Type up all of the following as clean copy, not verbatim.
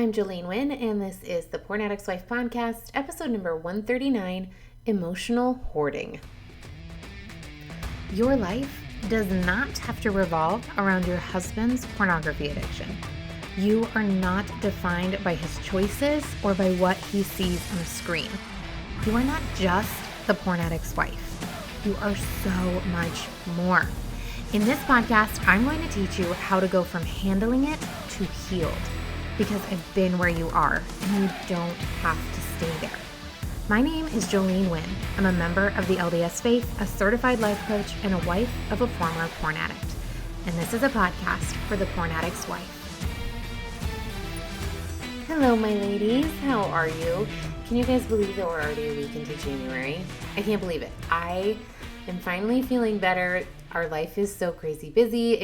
I'm Jolene Wynn, and this is the Porn Addict's Wife podcast, episode number 139, Emotional Hoarding. Your life does not have to revolve around your husband's pornography addiction. You are not defined by his choices or by what he sees on a screen. You are not just the porn addict's wife. You are so much more. In this podcast, I'm going to teach you how to go from handling it to healed, because I've been where you are and you don't have to stay there. My name is Jolene Wynn. I'm a member of the LDS faith, a certified life coach, and a wife of a former porn addict. And this is a podcast for the porn addict's wife. Hello, my ladies. How are you? Can you guys believe that we're already a week into January? I can't believe it. I am finally feeling better. Our life is so crazy busy.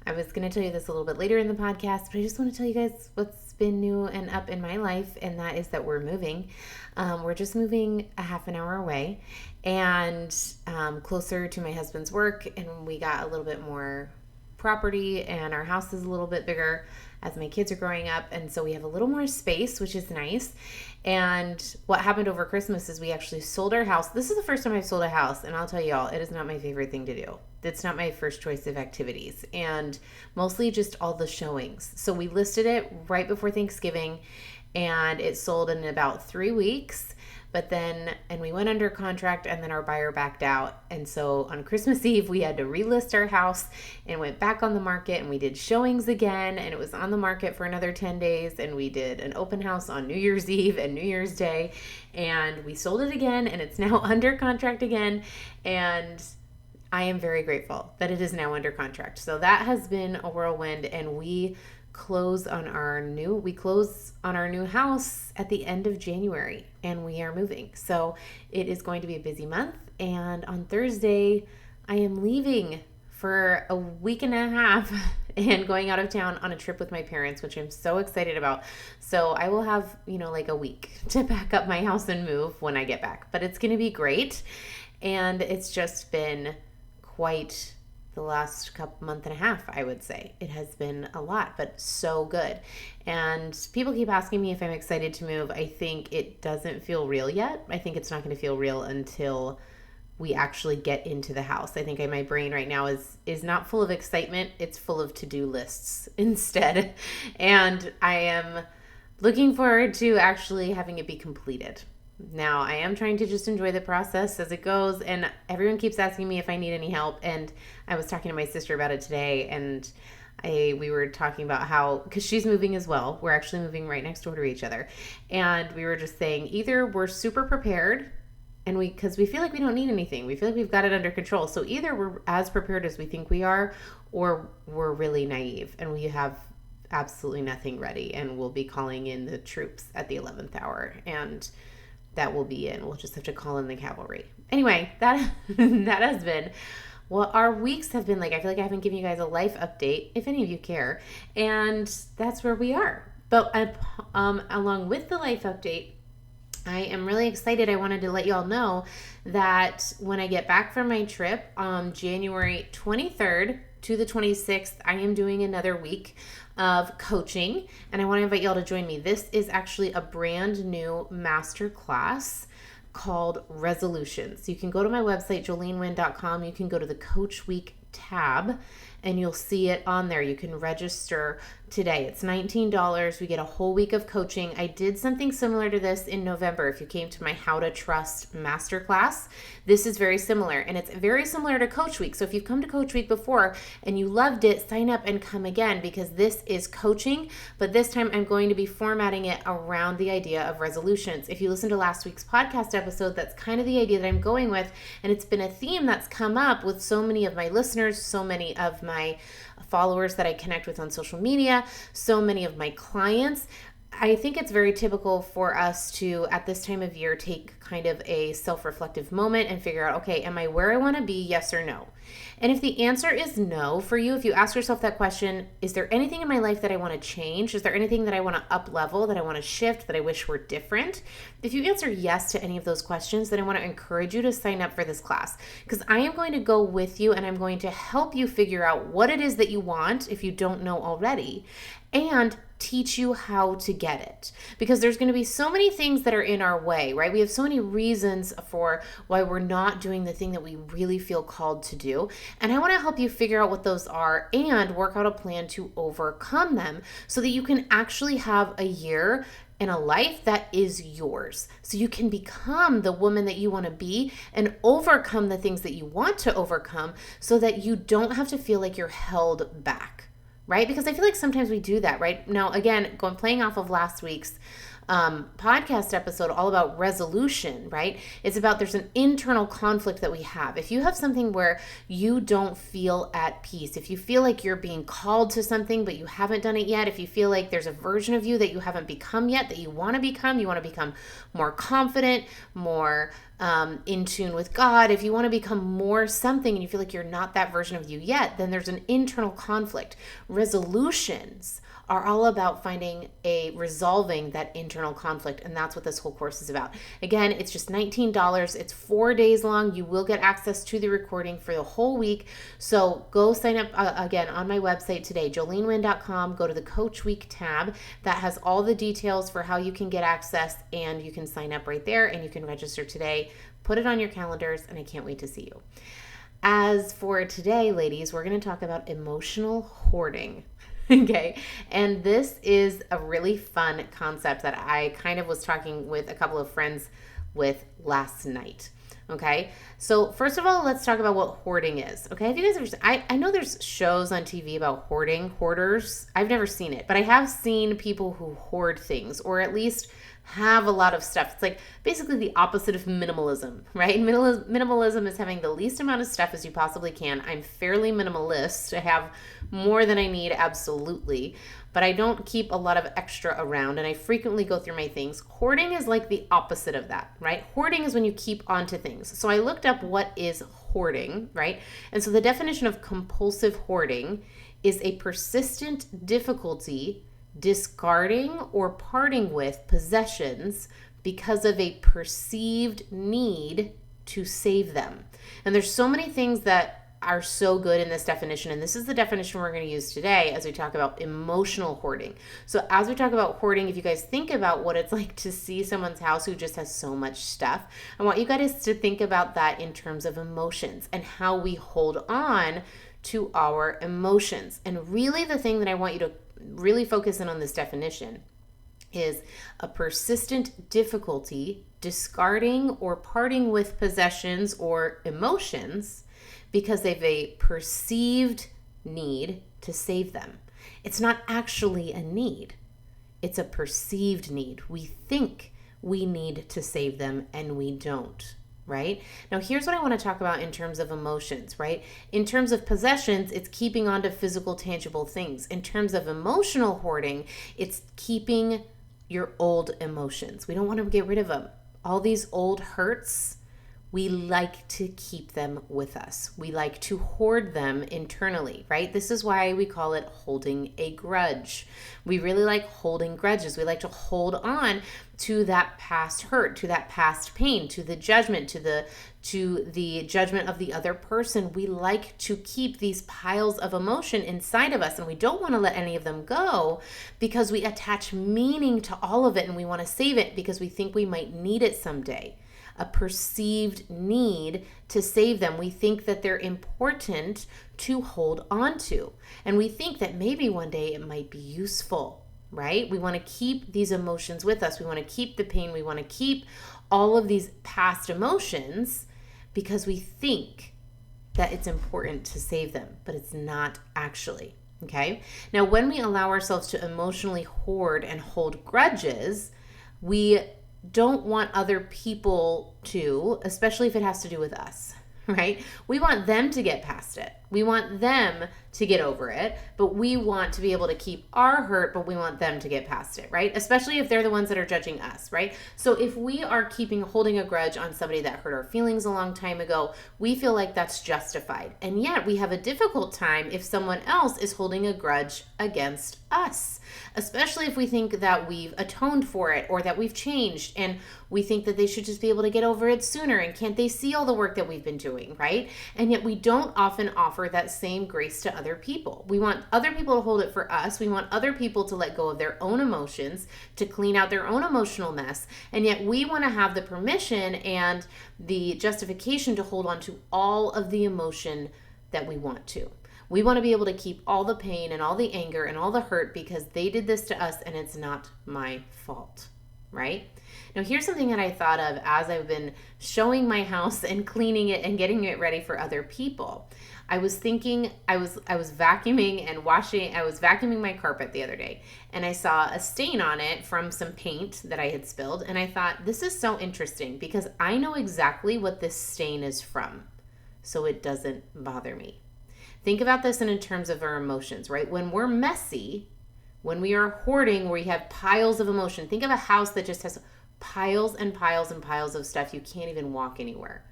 I was going to tell you this a little bit later in the podcast, but I just want to tell you guys what's been new and up in my life, and that is that we're moving. We're just moving a half an hour away and closer to my husband's work, and we got a little bit more property, and our house is a little bit bigger as my kids are growing up, and so we have a little more space, which is nice. And what happened over Christmas is we actually sold our house. This is the first time I've sold a house, and I'll tell y'all, it is not my favorite thing to do. It's not my first choice of activities, and mostly just all the showings. So we listed it right before Thanksgiving, and it sold in about 3 weeks. And we went under contract, and then our buyer backed out. And so on Christmas Eve, we had to relist our house and went back on the market, and we did showings again, and it was on the market for another 10 days. And we did an open house on New Year's Eve and New Year's Day, and we sold it again, and it's now under contract again. And I am very grateful that it is now under contract. So that has been a whirlwind, and we close on our new house at the end of January, and we are moving. So it is going to be a busy month, and on Thursday I am leaving for a week and a half and going out of town on a trip with my parents, which I'm so excited about. So I will have, like a week to pack up my house and move when I get back, but it's going to be great. And it's just been quite the last month and a half, I would say. It has been a lot, but so good. And people keep asking me if I'm excited to move. I think it doesn't feel real yet. I think it's not going to feel real until we actually get into the house. I think my brain right now is not full of excitement. It's full of to-do lists instead. And I am looking forward to actually having it be completed. Now, I am trying to just enjoy the process as it goes, and everyone keeps asking me if I need any help, and I was talking to my sister about it today, and we were talking about how, because she's moving as well, we're actually moving right next door to each other, and we were just saying either we're super prepared, and because we feel like we don't need anything, we feel like we've got it under control, so either we're as prepared as we think we are, or we're really naive, and we have absolutely nothing ready, and we'll be calling in the troops at the 11th hour, and that will be in. We'll just have to call in the cavalry. Anyway, that has been what our weeks have been like. I feel like I haven't given you guys a life update, if any of you care, and that's where we are. But along with the life update, I am really excited. I wanted to let you all know that when I get back from my trip on January 23rd to the 26th, I am doing another week of coaching, and I want to invite y'all to join me. This is actually a brand new master class called Resolutions. You can go to my website, jolenewynn.com. You can go to the Coach Week tab, and you'll see it on there. You can register today. It's $19. We get a whole week of coaching. I did something similar to this in November. If you came to my How to Trust masterclass, this is very similar, and it's very similar to Coach Week. So if you've come to Coach Week before and you loved it, sign up and come again, because this is coaching, but this time I'm going to be formatting it around the idea of resolutions. If you listen to last week's podcast episode, that's kind of the idea that I'm going with, and it's been a theme that's come up with so many of my listeners, so many of my followers that I connect with on social media, so many of my clients. I think it's very typical for us to, at this time of year, take kind of a self-reflective moment and figure out, okay, am I where I want to be, yes or no? And if the answer is no for you, if you ask yourself that question, is there anything in my life that I want to change? Is there anything that I want to up level, that I want to shift, that I wish were different? If you answer yes to any of those questions, then I want to encourage you to sign up for this class, because I am going to go with you and I'm going to help you figure out what it is that you want if you don't know already. And teach you how to get it, because there's going to be so many things that are in our way, right? We have so many reasons for why we're not doing the thing that we really feel called to do. And I want to help you figure out what those are and work out a plan to overcome them so that you can actually have a year in a life that is yours. So you can become the woman that you want to be and overcome the things that you want to overcome so that you don't have to feel like you're held back. Right? Because I feel like sometimes we do that, right? Now, again, playing off of last week's podcast episode all about resolution, right? It's about there's an internal conflict that we have. If you have something where you don't feel at peace, if you feel like you're being called to something but you haven't done it yet, if you feel like there's a version of you that you haven't become yet that you want to become more confident, more in tune with God, if you want to become more something and you feel like you're not that version of you yet, then there's an internal conflict. Resolutions are all about resolving that internal conflict, and that's what this whole course is about. Again, it's just $19. It's 4 days long. You will get access to the recording for the whole week. So go sign up again on my website today, jolenewind.com. Go to the Coach Week tab. That has all the details for how you can get access, and you can sign up right there, and you can register today. Put it on your calendars, and I can't wait to see you. As for today, ladies, we're going to talk about emotional hoarding. Okay, and this is a really fun concept that I kind of was talking with a couple of friends with last night. Okay, so first of all, let's talk about what hoarding is. Okay, have you guys ever? I know there's shows on TV about hoarders. I've never seen it, but I have seen people who hoard things, or at least have a lot of stuff. It's like basically the opposite of minimalism, right? Minimalism is having the least amount of stuff as you possibly can. I'm fairly minimalist. I have more than I need, absolutely, but I don't keep a lot of extra around, and I frequently go through my things. Hoarding is like the opposite of that, right? Hoarding is when you keep onto things. So I looked up what is hoarding, right? And so the definition of compulsive hoarding is a persistent difficulty discarding or parting with possessions because of a perceived need to save them. And there's so many things that are so good in this definition, and this is the definition we're going to use today as we talk about emotional hoarding. So as we talk about hoarding, if you guys think about what it's like to see someone's house who just has so much stuff, I want you guys to think about that in terms of emotions and how we hold on to our emotions. And really the thing that I want you to really focus in on this definition is a persistent difficulty discarding or parting with possessions or emotions because they have a perceived need to save them. It's not actually a need. It's a perceived need. We think we need to save them and we don't, right? Now, here's what I want to talk about in terms of emotions, right? In terms of possessions, it's keeping on to physical, tangible things. In terms of emotional hoarding, it's keeping your old emotions. We don't want to get rid of them. All these old hurts, we like to keep them with us. We like to hoard them internally, right? This is why we call it holding a grudge. We really like holding grudges. We like to hold on to that past hurt, to that past pain, to the judgment, to the judgment of the other person. We like to keep these piles of emotion inside of us, and we don't want to let any of them go because we attach meaning to all of it, and we want to save it because we think we might need it someday. A perceived need to save them. We think that they're important to hold on to. And we think that maybe one day it might be useful, right? We want to keep these emotions with us. We want to keep the pain. We want to keep all of these past emotions because we think that it's important to save them, but it's not actually. Okay? Now, when we allow ourselves to emotionally hoard and hold grudges, we don't want other people to, especially if it has to do with us, right? We want them to get past it. We want them to get over it, but we want to be able to keep our hurt, but we want them to get past it, right? Especially if they're the ones that are judging us, right? So if we are holding a grudge on somebody that hurt our feelings a long time ago, we feel like that's justified. And yet we have a difficult time if someone else is holding a grudge against us, especially if we think that we've atoned for it or that we've changed and we think that they should just be able to get over it sooner, and can't they see all the work that we've been doing, right? And yet we don't often offer offer that same grace to other people. We want other people to hold it for us. We want other people to let go of their own emotions, to clean out their own emotional mess. And yet we want to have the permission and the justification to hold on to all of the emotion that we want to. We want to be able to keep all the pain and all the anger and all the hurt because they did this to us and it's not my fault, right? Now, here's something that I thought of as I've been showing my house and cleaning it and getting it ready for other people. I was thinking, I was vacuuming and washing, I was vacuuming my carpet the other day, and I saw a stain on it from some paint that I had spilled, and I thought, this is so interesting because I know exactly what this stain is from, so it doesn't bother me. Think about this in terms of our emotions, right? When we're messy, when we are hoarding, where we have piles of emotion, think of a house that just has piles and piles and piles of stuff. You can't even walk anywhere.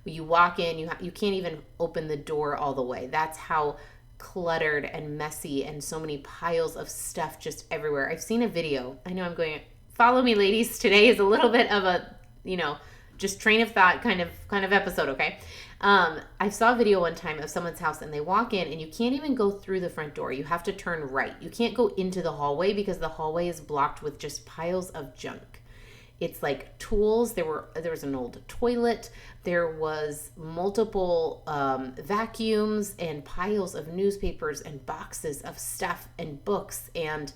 When you walk in, you can't even open the door all the way. That's how cluttered and messy and so many piles of stuff just everywhere. I've seen a video. I know I'm going, follow me, ladies. Today is a little bit of a, just train of thought kind of episode, okay? I saw a video one time of someone's house and they walk in and you can't even go through the front door. You have to turn right. You can't go into the hallway because the hallway is blocked with just piles of junk. It's like tools. There was an old toilet. There was multiple vacuums and piles of newspapers and boxes of stuff and books and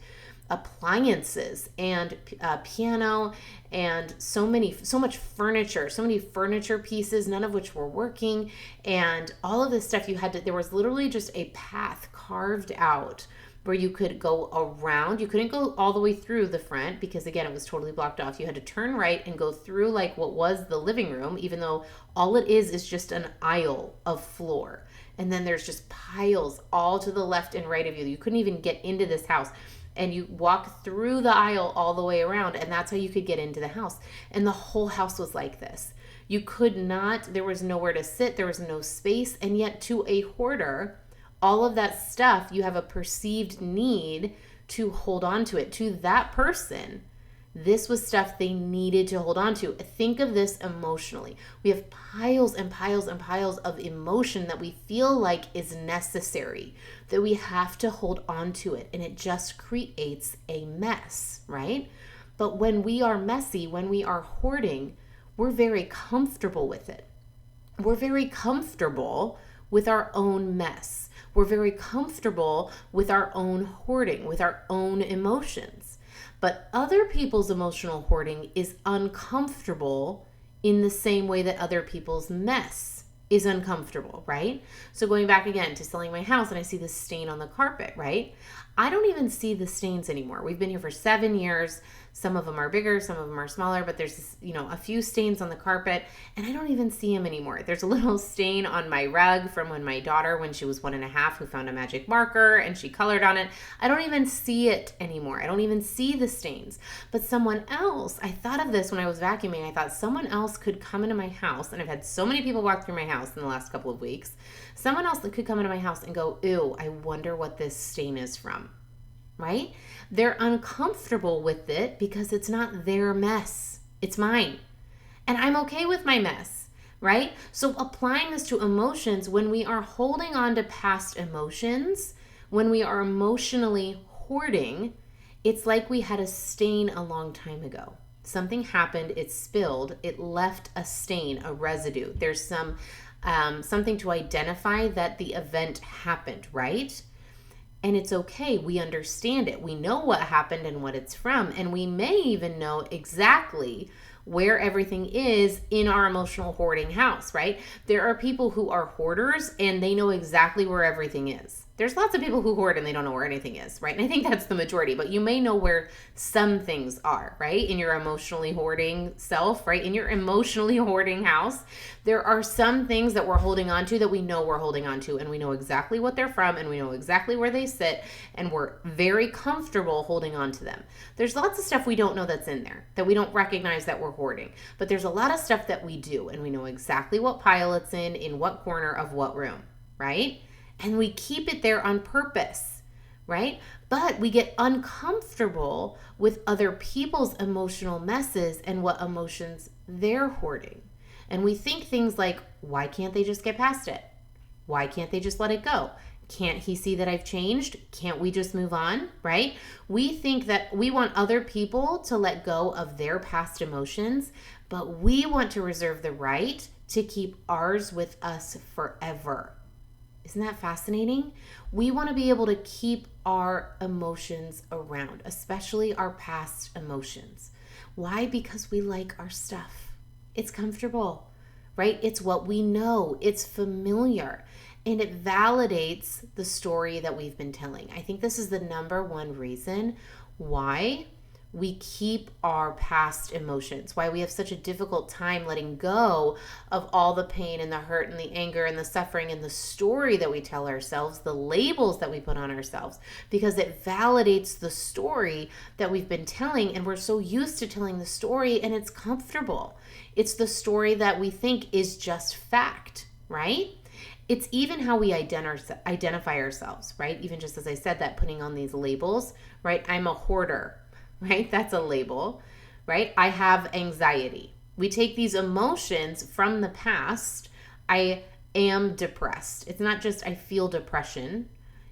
appliances and piano and so much furniture, so many furniture pieces, none of which were working, and all of this stuff there was literally just a path carved out where you could go around. You couldn't go all the way through the front because, again, it was totally blocked off. You had to turn right and go through like what was the living room, even though all it is just an aisle of floor. And then there's just piles all to the left and right of you. You couldn't even get into this house. And you walk through the aisle all the way around, and that's how you could get into the house. And the whole house was like this. You could not, there was nowhere to sit, there was no space, and yet to a hoarder, all of that stuff, you have a perceived need to hold on to it. To that person, this was stuff they needed to hold on to. Think of this emotionally. We have piles and piles and piles of emotion that we feel like is necessary, that we have to hold on to it, and it just creates a mess, right? But when we are messy, when we are hoarding, we're very comfortable with it. We're very comfortable with our own mess. We're very comfortable with our own hoarding, with our own emotions. But other people's emotional hoarding is uncomfortable in the same way that other people's mess is uncomfortable, right? So going back again to selling my house and I see this stain on the carpet, right? I don't even see the stains anymore. We've been here for 7 years. Some of them are bigger, some of them are smaller, but there's this, a few stains on the carpet and I don't even see them anymore. There's a little stain on my rug from when she was 1.5, who found a magic marker and she colored on it. I don't even see it anymore. I don't even see the stains. But someone else, I thought of this when I was vacuuming. I thought someone else could come into my house, and I've had so many people walk through my house in the last couple of weeks. Someone else that could come into my house and go, ew, I wonder what this stain is from, right? They're uncomfortable with it because it's not their mess. It's mine. And I'm okay with my mess, right? So applying this to emotions, when we are holding on to past emotions, when we are emotionally hoarding, it's like we had a stain a long time ago. Something happened, it spilled, it left a stain, a residue. There's something to identify that the event happened, right? And it's okay. We understand it. We know what happened and what it's from. And we may even know exactly where everything is in our emotional hoarding house, right? There are people who are hoarders and they know exactly where everything is. There's lots of people who hoard and they don't know where anything is, right? And I think that's the majority, but you may know where some things are, right? In your emotionally hoarding self, right? In your emotionally hoarding house, there are some things that we're holding on to that we know we're holding on to, and we know exactly what they're from, and we know exactly where they sit, and we're very comfortable holding on to them. There's lots of stuff we don't know that's in there, that we don't recognize that we're hoarding, but there's a lot of stuff that we do, and we know exactly what pile it's in what corner of what room, right? And we keep it there on purpose, right? But we get uncomfortable with other people's emotional messes and what emotions they're hoarding. And we think things like, why can't they just get past it? Why can't they just let it go? Can't he see that I've changed? Can't we just move on, right? We think that we want other people to let go of their past emotions, but we want to reserve the right to keep ours with us forever. Isn't that fascinating? We want to be able to keep our emotions around, especially our past emotions. Why? Because we like our stuff. It's comfortable, right? It's what we know. It's familiar. And it validates the story that we've been telling. I think this is the number one reason why we keep our past emotions, why we have such a difficult time letting go of all the pain and the hurt and the anger and the suffering and the story that we tell ourselves, the labels that we put on ourselves, because it validates the story that we've been telling. And we're so used to telling the story, and it's comfortable. It's the story that we think is just fact, right? It's even how we identify ourselves, right? Even just as I said that, putting on these labels, right? I'm a hoarder, right? That's a label, right? I have anxiety. We take these emotions from the past. I am depressed. It's not just I feel depression.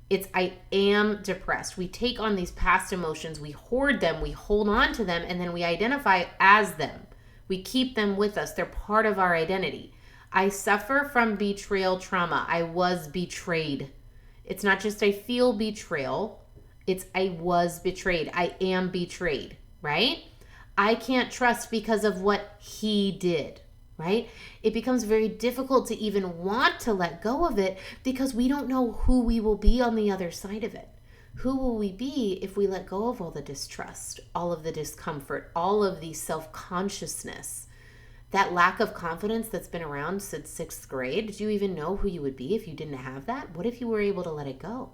It's I am depressed. We take on these past emotions, we hoard them, we hold on to them, and then we identify as them. We keep them with us. They're part of our identity. I suffer from betrayal trauma. I was betrayed. It's not just I feel betrayal. It's I was betrayed. I am betrayed, right? I can't trust because of what he did, right? It becomes very difficult to even want to let go of it because we don't know who we will be on the other side of it. Who will we be if we let go of all the distrust, all of the discomfort, all of the self-consciousness? That lack of confidence that's been around since 6th grade, did you even know who you would be if you didn't have that? What if you were able to let it go?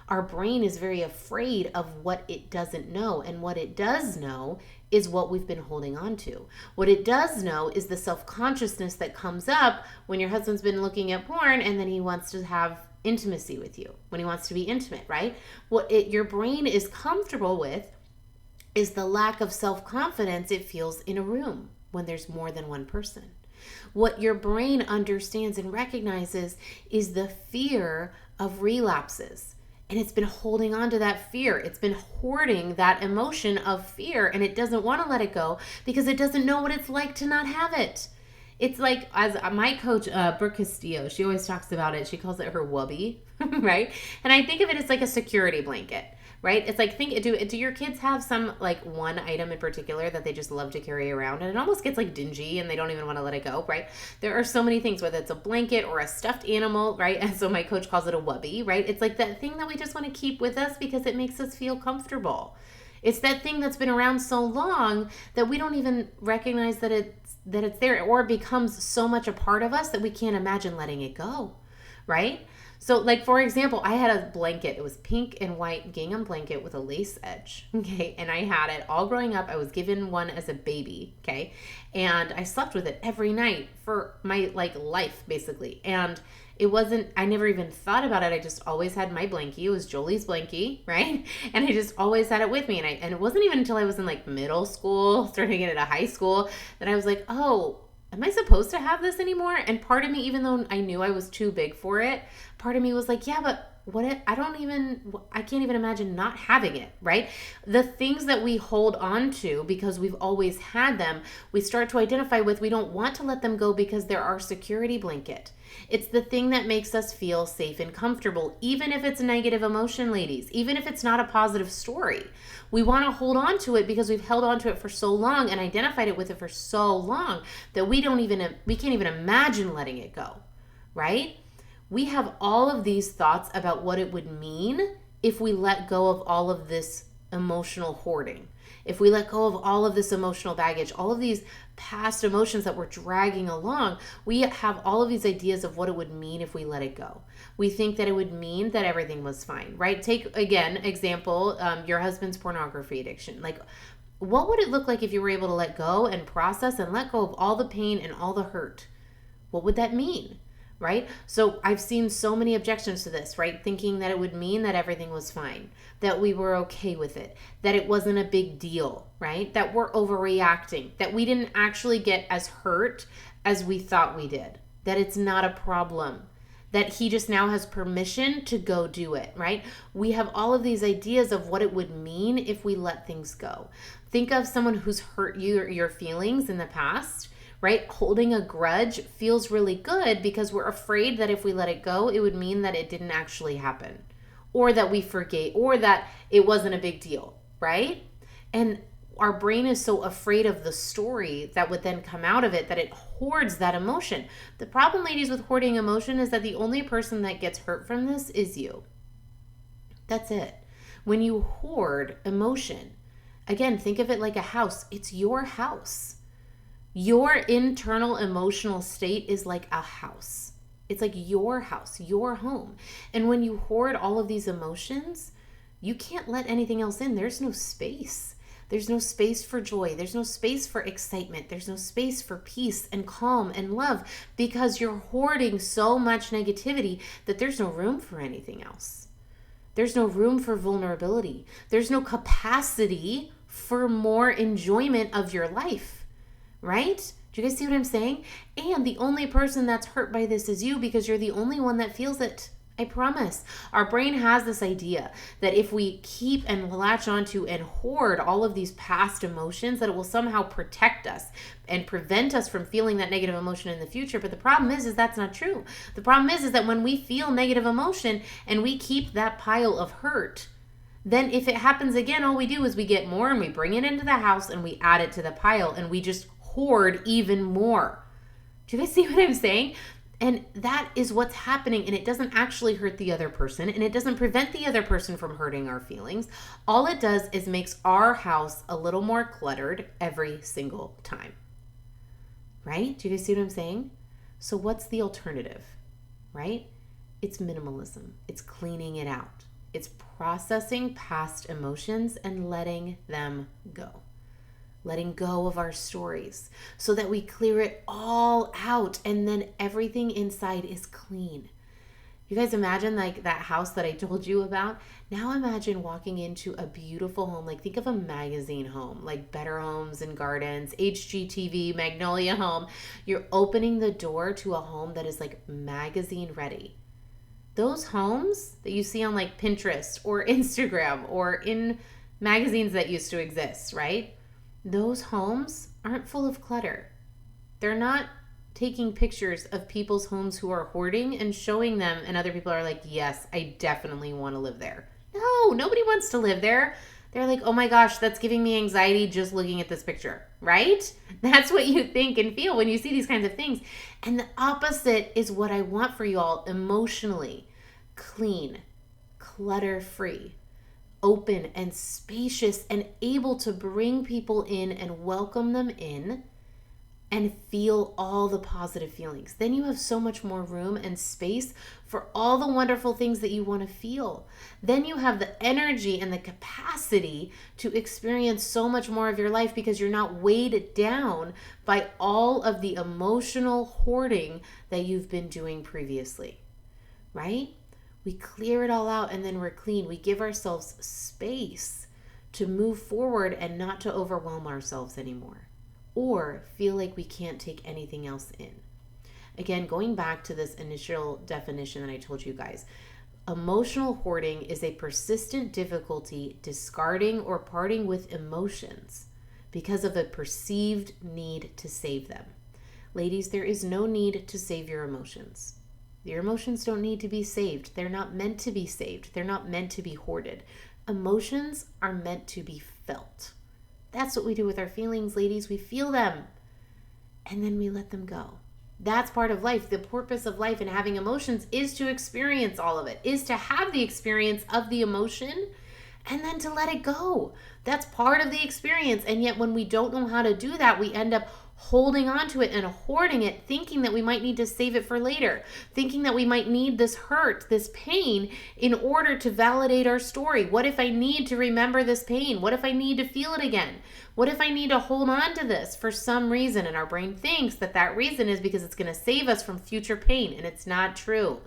Our brain is very afraid of what it doesn't know, and what it does know is what we've been holding on to. What it does know is the self-consciousness that comes up when your husband's been looking at porn and then he wants to have intimacy with you, when he wants to be intimate, right? What your brain is comfortable with is the lack of self-confidence it feels in a room when there's more than one person. What your brain understands and recognizes is the fear of relapses. And it's been holding on to that fear. It's been hoarding that emotion of fear, and it doesn't want to let it go because it doesn't know what it's like to not have it. It's like, as my coach, Brooke Castillo, she always talks about it. She calls it her wubby, right? And I think of it as like a security blanket. Right? It's like, do your kids have some like one item in particular that they just love to carry around, and it almost gets like dingy and they don't even want to let it go, right? There are so many things, whether it's a blanket or a stuffed animal, right? And so my coach calls it a wubby, right? It's like that thing that we just want to keep with us because it makes us feel comfortable. It's that thing that's been around so long that we don't even recognize that it's there, or it becomes so much a part of us that we can't imagine letting it go, right? So, like, for example, I had a blanket. It was pink and white gingham blanket with a lace edge, okay? And I had it all growing up. I was given one as a baby, okay? And I slept with it every night for my, like, life, basically. And it wasn't, I never even thought about it. I just always had my blankie. It was Jolie's blankie, right? And I just always had it with me. And it wasn't even until I was in, like, middle school, starting to get into high school, that I was like, oh, am I supposed to have this anymore? And part of me, even though I knew I was too big for it, part of me was like, yeah, but I can't even imagine not having it, right? The things that we hold on to because we've always had them, we start to identify with, we don't want to let them go because they're our security blanket. It's the thing that makes us feel safe and comfortable, even if it's a negative emotion, ladies, even if it's not a positive story. We want to hold on to it because we've held on to it for so long and identified it with it for so long that we can't even imagine letting it go, right? We have all of these thoughts about what it would mean if we let go of all of this emotional hoarding. If we let go of all of this emotional baggage, all of these past emotions that we're dragging along, we have all of these ideas of what it would mean if we let it go. We think that it would mean that everything was fine, right? Take, again, example, your husband's pornography addiction. Like, what would it look like if you were able to let go and process and let go of all the pain and all the hurt? What would that mean? Right? So I've seen so many objections to this, right? Thinking that it would mean that everything was fine, that we were okay with it, that it wasn't a big deal, right? That we're overreacting, that we didn't actually get as hurt as we thought we did, that it's not a problem, that he just now has permission to go do it, right? We have all of these ideas of what it would mean if we let things go. Think of someone who's hurt you or your feelings in the past, right? Holding a grudge feels really good because we're afraid that if we let it go, it would mean that it didn't actually happen, or that we forgave, or that it wasn't a big deal, right? And our brain is so afraid of the story that would then come out of it that it hoards that emotion. The problem, ladies, with hoarding emotion is that the only person that gets hurt from this is you. That's it. When you hoard emotion, again, think of it like a house. It's your house. Your internal emotional state is like a house. It's like your house, your home. And when you hoard all of these emotions, you can't let anything else in. There's no space. There's no space for joy. There's no space for excitement. There's no space for peace and calm and love because you're hoarding so much negativity that there's no room for anything else. There's no room for vulnerability. There's no capacity for more enjoyment of your life, right? Do you guys see what I'm saying? And the only person that's hurt by this is you because you're the only one that feels it. I promise. Our brain has this idea that if we keep and latch onto and hoard all of these past emotions, that it will somehow protect us and prevent us from feeling that negative emotion in the future. But the problem is that's not true. The problem is that when we feel negative emotion and we keep that pile of hurt, then if it happens again, all we do is we get more and we bring it into the house and we add it to the pile and we just hoard even more. Do you guys see what I'm saying? And that is what's happening, and it doesn't actually hurt the other person, and it doesn't prevent the other person from hurting our feelings. All it does is makes our house a little more cluttered every single time. Right? Do you guys see what I'm saying? So what's the alternative? Right? It's minimalism. It's cleaning it out. It's processing past emotions and letting them go. Letting go of our stories so that we clear it all out and then everything inside is clean. You guys imagine like that house that I told you about? Now imagine walking into a beautiful home. Like think of a magazine home, like Better Homes and Gardens, HGTV, Magnolia Home. You're opening the door to a home that is like magazine ready. Those homes that you see on like Pinterest or Instagram or in magazines that used to exist, right? Those homes aren't full of clutter. They're not taking pictures of people's homes who are hoarding and showing them, and other people are like, yes, I definitely want to live there. No, nobody wants to live there. They're like, oh my gosh, that's giving me anxiety just looking at this picture, right? That's what you think and feel when you see these kinds of things. And the opposite is what I want for you all emotionally. Clean, clutter-free, open and spacious and able to bring people in and welcome them in and feel all the positive feelings. Then you have so much more room and space for all the wonderful things that you want to feel. Then you have the energy and the capacity to experience so much more of your life because you're not weighed down by all of the emotional hoarding that you've been doing previously, right? We clear it all out and then we're clean. We give ourselves space to move forward and not to overwhelm ourselves anymore or feel like we can't take anything else in. Again, going back to this initial definition that I told you guys, emotional hoarding is a persistent difficulty discarding or parting with emotions because of a perceived need to save them. Ladies, there is no need to save your emotions. Your emotions don't need to be saved. They're not meant to be saved. They're not meant to be hoarded. Emotions are meant to be felt. That's what we do with our feelings, ladies. We feel them and then we let them go. That's part of life. The purpose of life and having emotions is to experience all of it, is to have the experience of the emotion and then to let it go. That's part of the experience. And yet when we don't know how to do that, we end up holding on to it and hoarding it, thinking that we might need to save it for later, thinking that we might need this hurt, this pain in order to validate our story. What if I need to remember this pain? What if I need to feel it again? What if I need to hold on to this for some reason? And our brain thinks that that reason is because it's going to save us from future pain, and it's not true.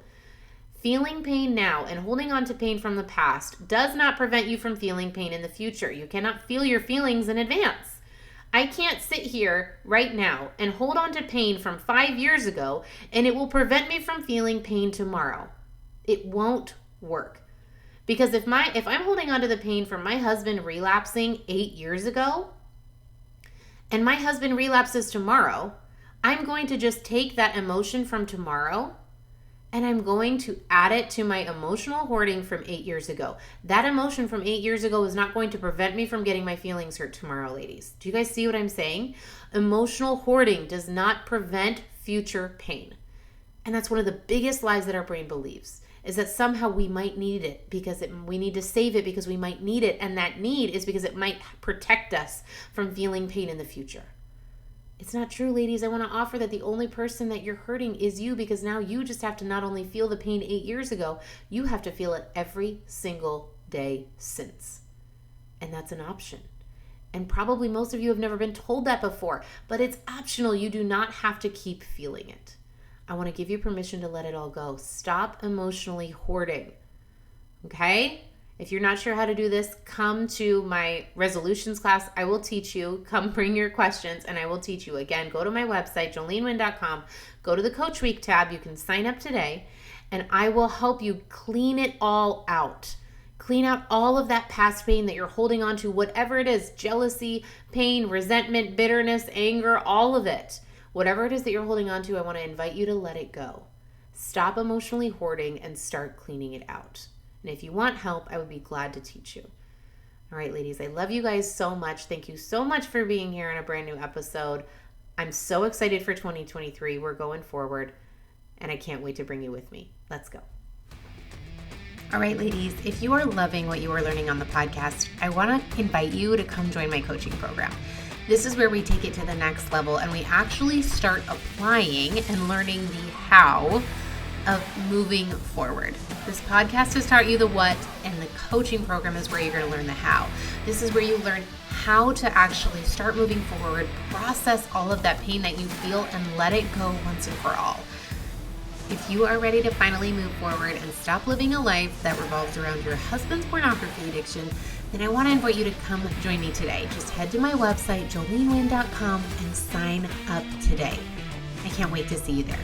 Feeling pain now and holding on to pain from the past does not prevent you from feeling pain in the future. You cannot feel your feelings in advance. I can't sit here right now and hold on to pain from 5 years ago and it will prevent me from feeling pain tomorrow. It won't work. Because if I'm holding on to the pain from my husband relapsing 8 years ago and my husband relapses tomorrow, I'm going to just take that emotion from tomorrow and I'm going to add it to my emotional hoarding from 8 years ago. That emotion from 8 years ago is not going to prevent me from getting my feelings hurt tomorrow, ladies. Do you guys see what I'm saying? Emotional hoarding does not prevent future pain. And that's one of the biggest lies that our brain believes, is that somehow we might need it because we need to save it because we might need it. And that need is because it might protect us from feeling pain in the future. It's not true, ladies. I want to offer that the only person that you're hurting is you, because now you just have to not only feel the pain 8 years ago, you have to feel it every single day since. And that's an option. And probably most of you have never been told that before, but it's optional. You do not have to keep feeling it. I want to give you permission to let it all go. Stop emotionally hoarding. Okay? If you're not sure how to do this, come to my resolutions class. I will teach you. Come bring your questions and I will teach you. Again, go to my website, jolenewind.com. Go to the Coach Week tab. You can sign up today and I will help you clean it all out. Clean out all of that past pain that you're holding on to, whatever it is, jealousy, pain, resentment, bitterness, anger, all of it. Whatever it is that you're holding on to, I want to invite you to let it go. Stop emotionally hoarding and start cleaning it out. And if you want help, I would be glad to teach you. All right, ladies, I love you guys so much. Thank you so much for being here in a brand new episode. I'm so excited for 2023. We're going forward, and I can't wait to bring you with me. Let's go. All right, ladies, if you are loving what you are learning on the podcast, I want to invite you to come join my coaching program. This is where we take it to the next level, and we actually start applying and learning the how of moving forward. This podcast has taught you the what, and the coaching program is where you're going to learn the how. This is where you learn how to actually start moving forward, process all of that pain that you feel, and let it go once and for all. If you are ready to finally move forward and stop living a life that revolves around your husband's pornography addiction, then I want to invite you to come join me today. Just head to my website, jolenewind.com, and sign up today. I can't wait to see you there.